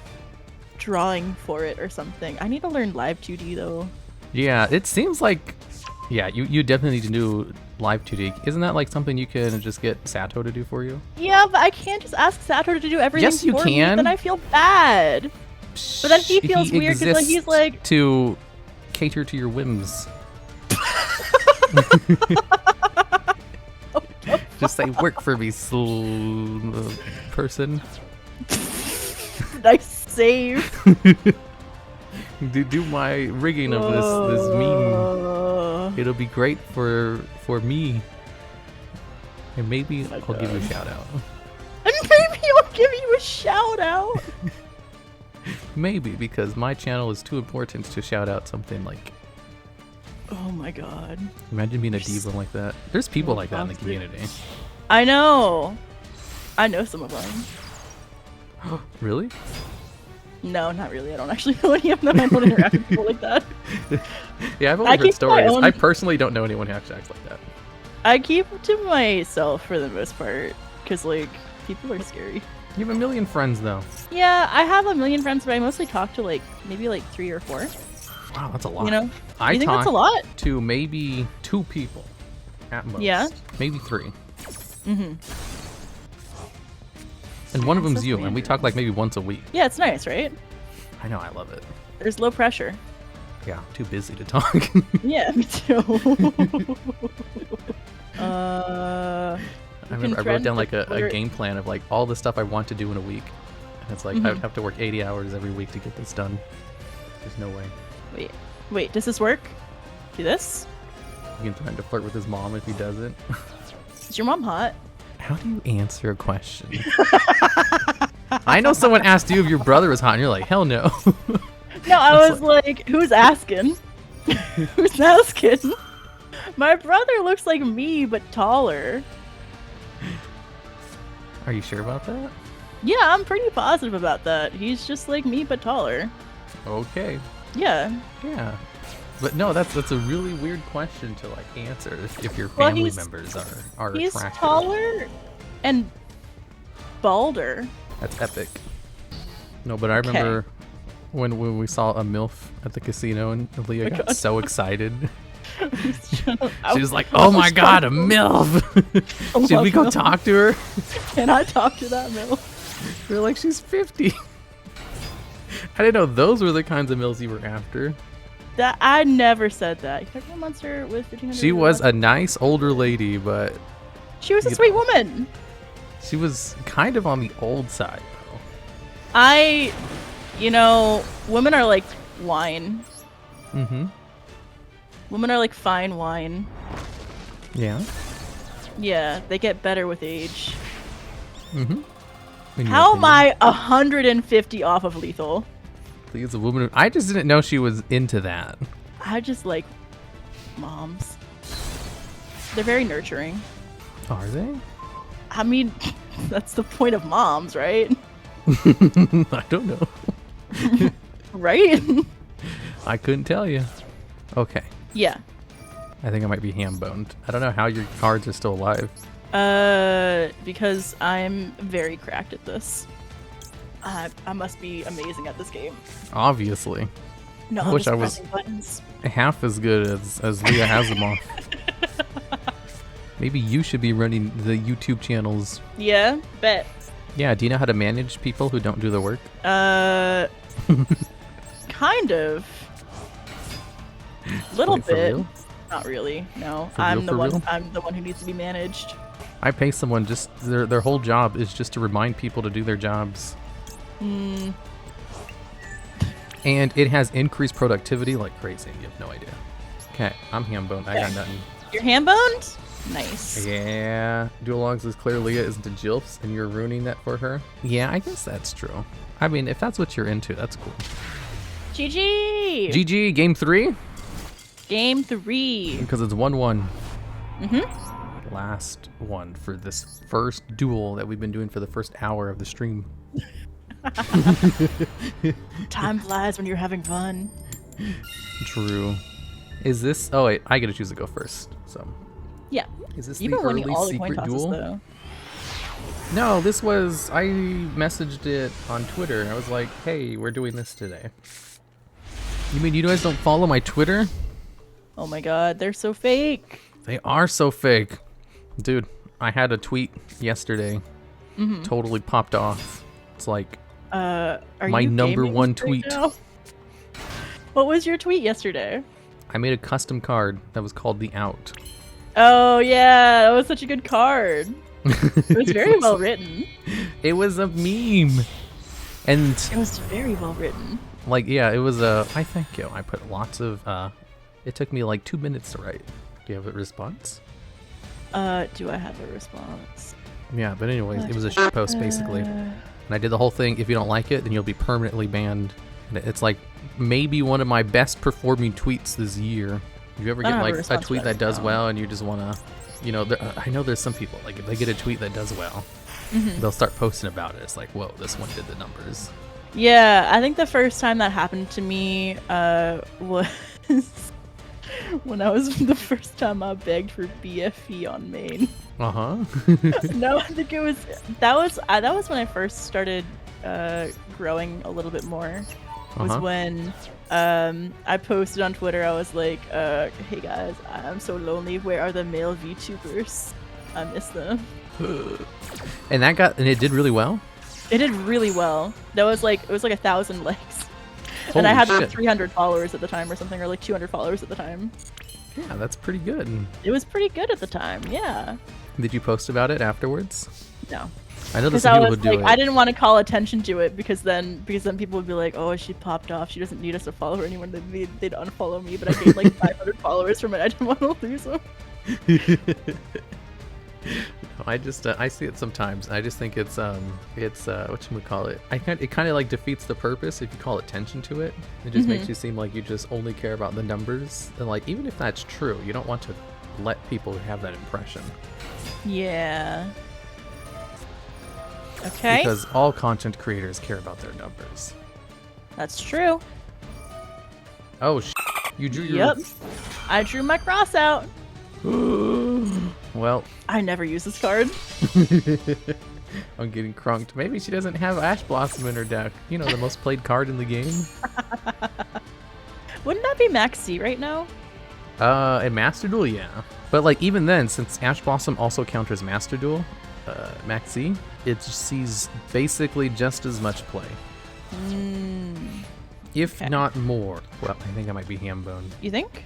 drawing for it or something. I need to learn live 2D though. Yeah, it seems like, yeah, you definitely need to do live 2D. Isn't that like something you can just get Sato to do for you? Yeah, but I can't just ask Sato to do everything Yes, you for me. can. Then I feel bad. But then he feels weird because like, he's exists like, to cater to your whims. Just say work for me, person. nice save. Do my rigging of this meme. It'll be great for me. And maybe I'll give you a shout out. And maybe I'll give you a shout out. Maybe, because my channel is too important to shout out something like. Oh my god. Imagine being a diva like that. There's people like that in the community. I know. I know some of them. Really? No, not really. I don't actually know any of them. I don't interact with people like that. Yeah, I've I only heard keep my stories. own- I personally don't know anyone who actually acts like that. I keep to myself for the most part, because like people are scary. You have a million friends, though. Yeah, I have a million friends, but I mostly talk to like maybe like 3 or 4. Wow, that's a lot. You know? I You think that's a talk lot? to maybe 2 people at most. Yeah? Maybe 3. Mm-hmm. And one of That's them's so you, and we weird. talk like maybe once a week. Yeah, it's nice, right? I know, I love it. There's low pressure. Yeah, too busy to talk. Yeah, me too. I remember I wrote down like a game plan of like all the stuff I want to do in a week. And it's like I would have to work 80 hours every week to get this done. There's no way. Wait, does this work? Do this? You can threaten to flirt with his mom if he doesn't. Is your mom hot? How do you answer a question? I know someone asked you if your brother was hot, and you're like, hell no. No, I was like, who's asking? Who's asking? My brother looks like me, but taller. Are you sure about that? Yeah, I'm pretty positive about that. He's just like me, but taller. Okay. Yeah. Yeah. But no, that's a really weird question to like answer if your Well, family he's- members are He's attractive. taller and balder. That's epic. No, but I remember when we saw a MILF at the casino and Leah got God. so excited. I She was like, "Oh my god, a MILF! Should we go talk to her?" Can I talk to that mill? We're like, "She's 50." I didn't know those were the kinds of MILFs you were after. That I never said that. You talking about monster with 1500? She was a nice older lady, but She was a you sweet know. woman. she was kind of on the old side, though. Women are like wine. Mm-hmm. Women are like fine wine. Yeah. Yeah, they get better with age. Mm-hmm. How am I 150 off of lethal? Leah's a woman. I just didn't know she was into that. I just like moms. They're very nurturing. Are they? I mean, that's the point of moms, right? I don't know. Right? I couldn't tell you. Okay. Yeah. I think I might be ham-boned. I don't know how your cards are still alive. Because I'm very cracked at this. I must be amazing at this game. Obviously. No, I wish just I was pressing buttons. half as good as Leah has them off. Maybe you should be running the YouTube channels. Yeah, bet. Yeah, do you know how to manage people who don't do the work? Kind of. Little Wait, for bit. real? Not really. No, For real? I'm the one who needs to be managed. I pay someone just their whole job is just to remind people to do their jobs. Hmm. And it has increased productivity like crazy. You have no idea. Okay, I'm ham-boned. I got Okay. nothing. You're ham-boned? Nice. Yeah, DuelLogs is clear Leah isn't a Jilfs and you're ruining that for her. Yeah, I guess that's true. I mean, if that's what you're into, that's cool. GG! GG, game 3? Game 3. Because it's 1-1. Mm-hmm. Last one for this first duel that we've been doing for the first hour of the stream. Time flies when you're having fun. True. Is this... Oh, wait, I get to choose to go first, so... Yeah. Is this You've the been winning early all the coin secret tosses, duel? though. No, this was... I messaged it on Twitter. I was like, hey, we're doing this today. You mean you guys don't follow my Twitter? Oh my god, they're so fake. They are so fake. Dude, I had a tweet yesterday. Totally popped off. It's like Are my you number gaming one right tweet. now? What was your tweet yesterday? I made a custom card that was called The Out. Oh yeah, that was such a good card. It was very well written. It was a meme. And It was very well written. like, yeah, it was a... I thank you. I put lots of... It took me like 2 minutes to write. Do you have a response? Do I have a response? Yeah, but anyways, it was a shit post basically. And I did the whole thing. If you don't like it, then you'll be permanently banned. And it's like maybe one of my best performing tweets this year. You ever I get don't have a like a response tweet for that that does now. well and you just want to, you know, I know there's some people, like if they get a tweet that does well, they'll start posting about it. It's like, whoa, this one did the numbers. Yeah, I think the first time that happened to me was when I was the first time I begged for BFE on main. Uh-huh. No, I think that was when I first started growing a little bit more. Was Uh-huh. when I posted on Twitter. I was like, "Hey guys, I'm so lonely. Where are the male VTubers? I miss them." And it did really well? It did really well. It was like 1,000 likes, and Holy I had shit. like 300 followers at the time or something, or like 200 followers at the time. Yeah, that's pretty good. It was pretty good at the time. Yeah. Did you post about it afterwards? No. I know Because some I people was would do like, it. I didn't want to call attention to it because then people would be like, oh, she popped off. She doesn't need us to follow her anymore. They'd unfollow me. But I gained like 500 followers from it. I didn't want to lose them. I see it sometimes. I just think it's whatchamacallit. It kind of like defeats the purpose if you call attention to it. It just makes you seem like you just only care about the numbers. And like, even if that's true, you don't want to let people have that impression. Yeah. Okay. Because all content creators care about their numbers. That's true. Oh, you drew your... Yep. I drew my cross out. Well, I never use this card. I'm getting crunked. Maybe she doesn't have Ash Blossom in her deck. You know, the most played card in the game. Wouldn't that be Max C right now? In Master Duel, yeah. But like, even then, since Ash Blossom also counters Master Duel, Max C, it sees basically just as much play. If not more. Well, I think I might be ham-boned. You think?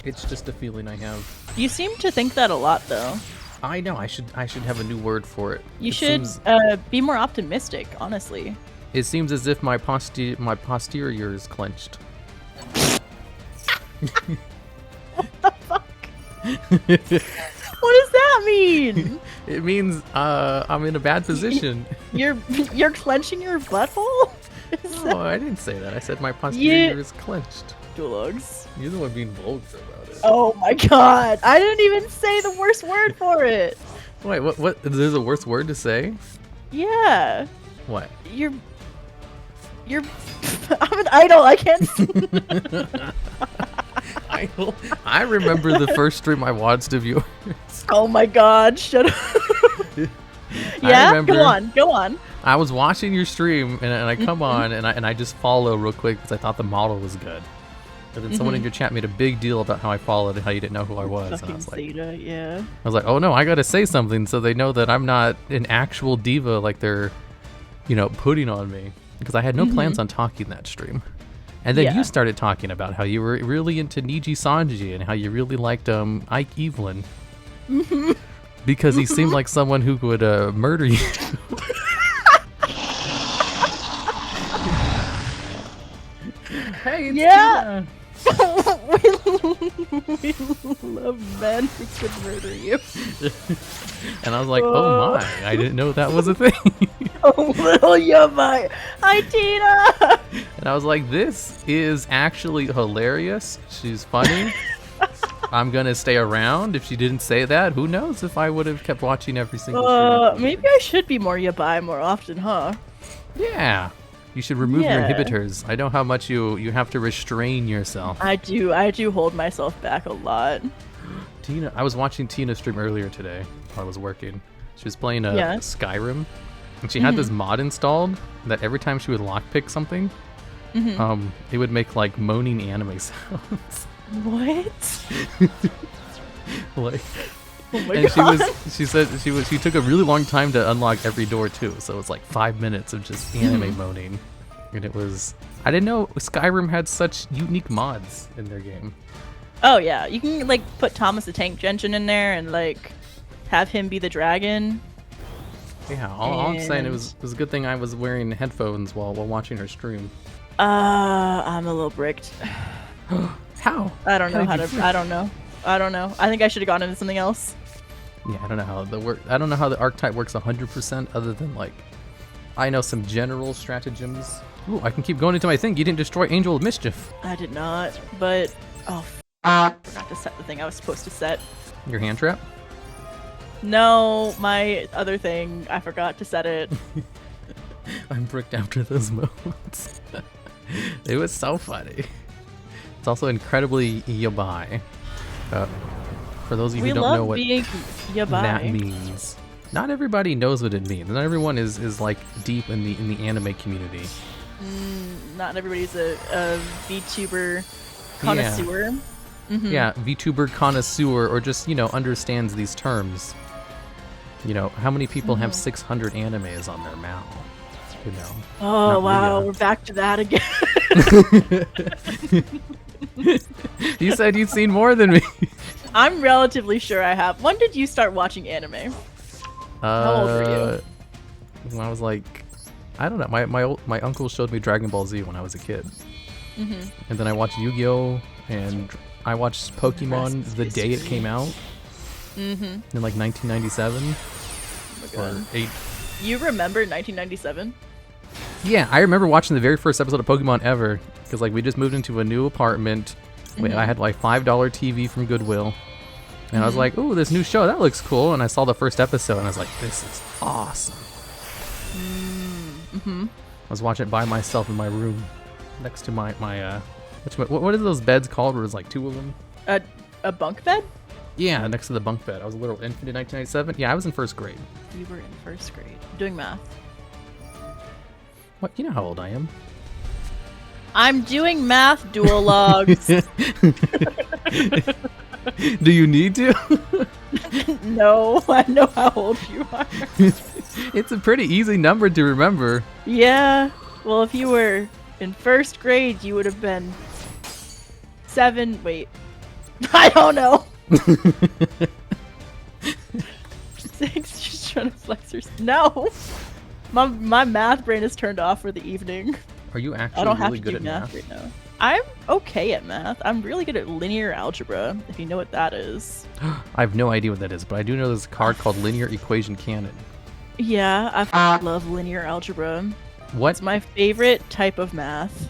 It's just a feeling I have. You seem to think that a lot, though. I know, I should have a new word for it. You should be more optimistic, honestly. It seems as if my posterior is clenched. What the fuck? What does that mean? It means I'm in a bad position. You're clenching your butthole? No, I didn't say that. I said my posterior is clenched. DuelLogs. You're the one being vulgar about it. Oh my god! I didn't even say the worst word for it. Wait, what? There's a worse word to say? Yeah. What? You're. I'm an idol. I can't. I remember the first stream I watched of yours. Oh my god! Shut up. Yeah. remember- Go on. I was watching your stream and I come on and I just follow real quick because I thought the model was good. And then someone in your chat made a big deal about how I followed and how you didn't know who I was. And I Fucking was like, Zeta, yeah. I was like, oh no, I gotta say something so they know that I'm not an actual diva like they're, putting on me. Because I had no plans on talking that stream. And then you started talking about how you were really into Niji Sanji and how you really liked Ike Evelyn. Because he seemed like someone who would murder you. Hey, it's Yeah. Tina. We love men who could murder you. And I was like, oh my, I didn't know that was a thing. Oh, little Yumai. Hi, Tina. And I was like, this is actually hilarious. She's funny. I'm gonna stay around. If she didn't say that, who knows if I would have kept watching every single stream. Maybe I should be more Yabai more often, huh? Yeah. You should remove your Yeah. inhibitors. I know how much you have to restrain yourself. I do hold myself back a lot. Tina, I was watching Tina stream earlier today while I was working. She was playing Yeah. Skyrim, and she had this mod installed that every time she would lockpick something, it would make like moaning anime sounds. What? Like, Oh my and god. she said she took a really long time to unlock every door too, so it was like 5 minutes of just anime moaning. And it was, I didn't know Skyrim had such unique mods in their game. Oh yeah, you can like put Thomas the Tank Genshin in there and like have him be the dragon. Yeah, all I'm saying, it was a good thing I was wearing headphones while watching her stream. I'm a little bricked. How? I don't know How how did to. you- I don't know. I think I should have gone into something else. Yeah, I don't know how I don't know how the archetype works 100% other than like I know some general stratagems. Ooh, I can keep going into my thing. You didn't destroy Angel of Mischief. I did not, but I forgot to set the thing I was supposed to set. Your hand trap? No, my other thing, I forgot to set it. I'm bricked after those moments. It was so funny. It's also incredibly yabai. For those of you We who don't love know what being that yabai. means, not everybody knows what it means. Not everyone is like deep in the anime community. Not everybody's a VTuber connoisseur. Yeah, VTuber connoisseur, or just understands these terms. How many people have 600 animes on their mouth? Oh Not wow, Leah. we're back to that again. You said you'd seen more than me. I'm relatively sure I have. When did you start watching anime? How old were you? When I was like, I don't know. My uncle showed me Dragon Ball Z when I was a kid, and then I watched Yu-Gi-Oh, and I watched Pokemon the day it came out in like 1997 Oh my or God. 8. You remember 1997? Yeah, I remember watching the very first episode of Pokemon ever because like we just moved into a new apartment. I had like $5 TV from Goodwill, and I was like, "Ooh, this new show that looks cool." And I saw the first episode, and I was like, "This is awesome." I was watching it by myself in my room, next to my what are those beds called? Where there's like two of them? A bunk bed? Yeah, next to the bunk bed. I was a little infant in 1997. Yeah, I was in first grade. You were in first grade doing math. What? You know how old I am? I'm doing math, DuelLogs. Do you need to? No, I know how old you are. It's a pretty easy number to remember. Yeah. Well, if you were in first grade, you would have been 7. Wait. I don't know. 6. She's trying to flex her. No. My math brain is turned off for the evening. Are you actually I don't have really to good do at math math? right now. I'm okay at math. I'm really good at linear algebra, if you know what that is. I have no idea what that is, but I do know there's a card called Linear Equation Canon. Yeah, love linear algebra. What It's my favorite type of math.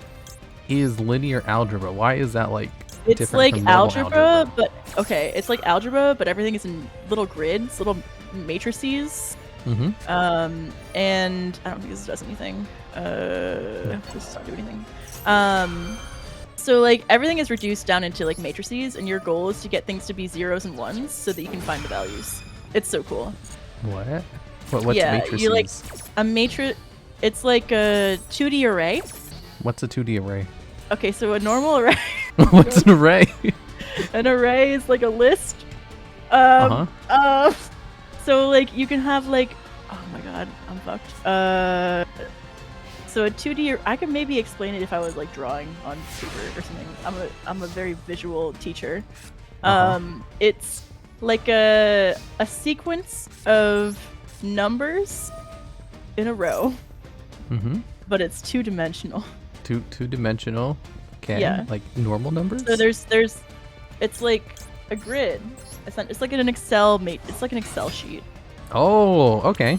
is linear algebra? Why is that like It's different like from normal algebra, but okay, it's like algebra, but everything is in little grids, little matrices. Mm-hmm. And I don't think this does anything. This does not do anything. So like everything is reduced down into like matrices, and your goal is to get things to be zeros and ones so that you can find the values. It's so cool. What? What's Yeah, matrices? you like a matrix. It's like a 2D array. What's a 2D array? Okay, so a normal array. What's an array? An array is like a list. So like you can have like, oh my god, I'm fucked. So a 2D, I could maybe explain it if I was like drawing on paper or something. I'm a very visual teacher. It's like a sequence of numbers in a row, but it's 2-dimensional. Two-dimensional. Okay. Yeah. Like normal numbers. So it's like a grid. It's like an Excel It's like an Excel sheet. Oh, okay.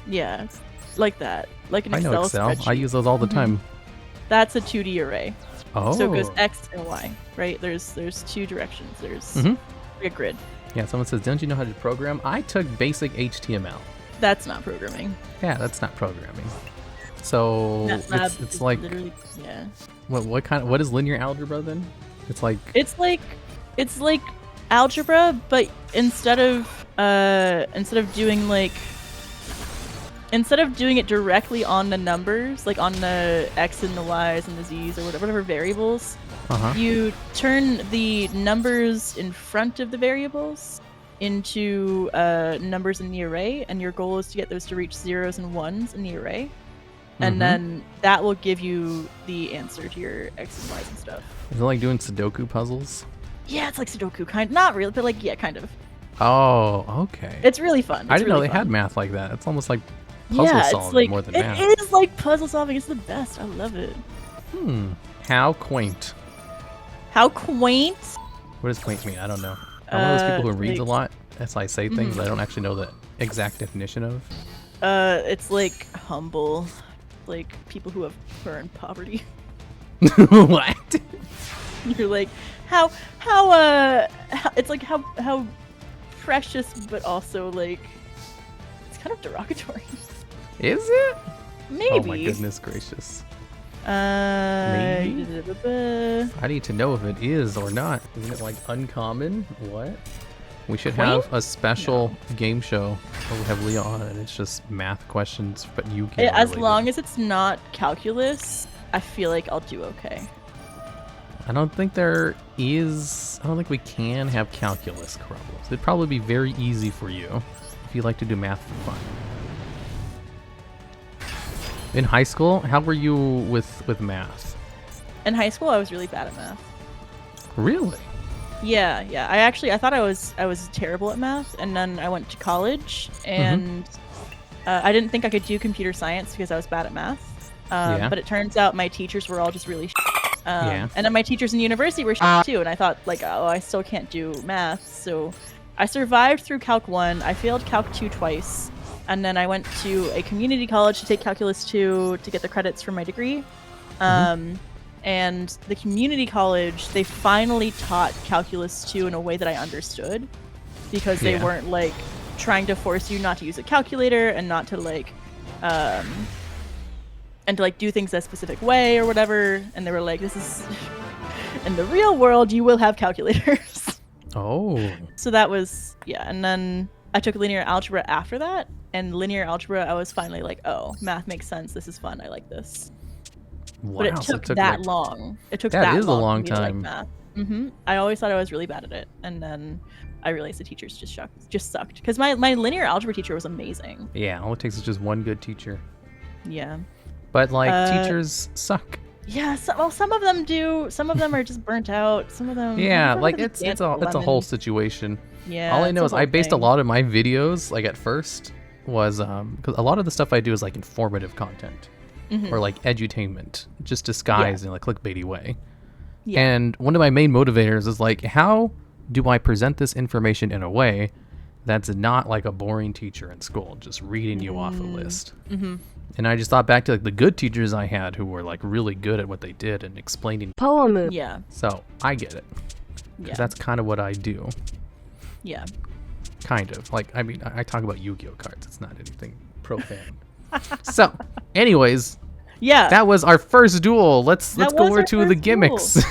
Yeah, like that. Like an I know Excel. spreadsheet. I use those all the time. That's a 2D array. Oh. So it goes X and Y, right? There's 2 directions. There's like a grid. Yeah, someone says, don't you know how to program? I took basic HTML. That's not programming. Yeah, that's not programming. So MATLAB it's is like literally, yeah. what is linear algebra then? It's like algebra, but instead of doing it directly on the numbers, like on the X and the Y's and the Z's or whatever variables, you turn the numbers in front of the variables into numbers in the array, and your goal is to get those to reach zeros and ones in the array. And then that will give you the answer to your X and Y's and stuff. Is it like doing Sudoku puzzles? Yeah, it's like Sudoku, not really, but like, yeah, kind of. Oh, okay. It's really fun. I didn't know really they fun. had math like that. It's almost like puzzle solving like, more than math. It is like puzzle solving. It's the best. I love it. How quaint. How quaint. What does quaint mean? I don't know. I'm one of those people who reads a like- lot. As I say things I don't actually know the exact definition of. It's like humble, like people who are in poverty. What? You're like it's like how precious, but also like it's kind of derogatory. Is it? Maybe. Oh my goodness gracious. Maybe? I need to know if it is or not. Isn't it like uncommon? What? We should have a special game show where we have Leah on and it's just math questions, but you can. As long as it's not calculus, I feel like I'll do okay. I don't think there is. I don't think we can have calculus problems. It'd probably be very easy for you if you like to do math for fun. In high school, how were you with math? In high school, I was really bad at math. Really? Yeah. I thought I was terrible at math, and then I went to college, and I didn't think I could do computer science because I was bad at math. But it turns out my teachers were all just really and then my teachers in university were too, and I thought, like, oh, I still can't do math. So I survived through Calc 1. I failed Calc 2 twice. And then I went to a community college to take Calculus 2 to get the credits for my degree. And the community college, they finally taught Calculus 2 in a way that I understood, because they weren't like trying to force you not to use a calculator and not to like do things a specific way or whatever. And they were like, this is in the real world, you will have calculators. Oh. So that was, and then I took linear algebra after that, and linear algebra, I was finally like, oh, math makes sense. This is fun. I like this. Wow, but it took that long. It took that long. That is a long for me to like time. math. I always thought I was really bad at it, and then I realized the teachers just sucked. Because my linear algebra teacher was amazing. Yeah, all it takes is just one good teacher. Yeah. But like teachers suck. Yeah, some of them do. Some of them are just burnt out. Some of them. Yeah, like it's a whole situation. Yeah. All I know is I based a lot of my videos, like at first, was because a lot of the stuff I do is like informative content or like edutainment, just disguised in a clickbaity way. Yeah. And one of my main motivators is like, how do I present this information in a way that's not like a boring teacher in school, just reading you off a list? And I just thought back to like the good teachers I had who were like really good at what they did and explaining poem. Yeah. So I get it. Because that's kind of what I do. Yeah. Kind of. Like, I mean, I talk about Yu-Gi-Oh cards. It's not anything profane. So, anyways. Yeah. That was our first duel. Let's go over to the gimmicks.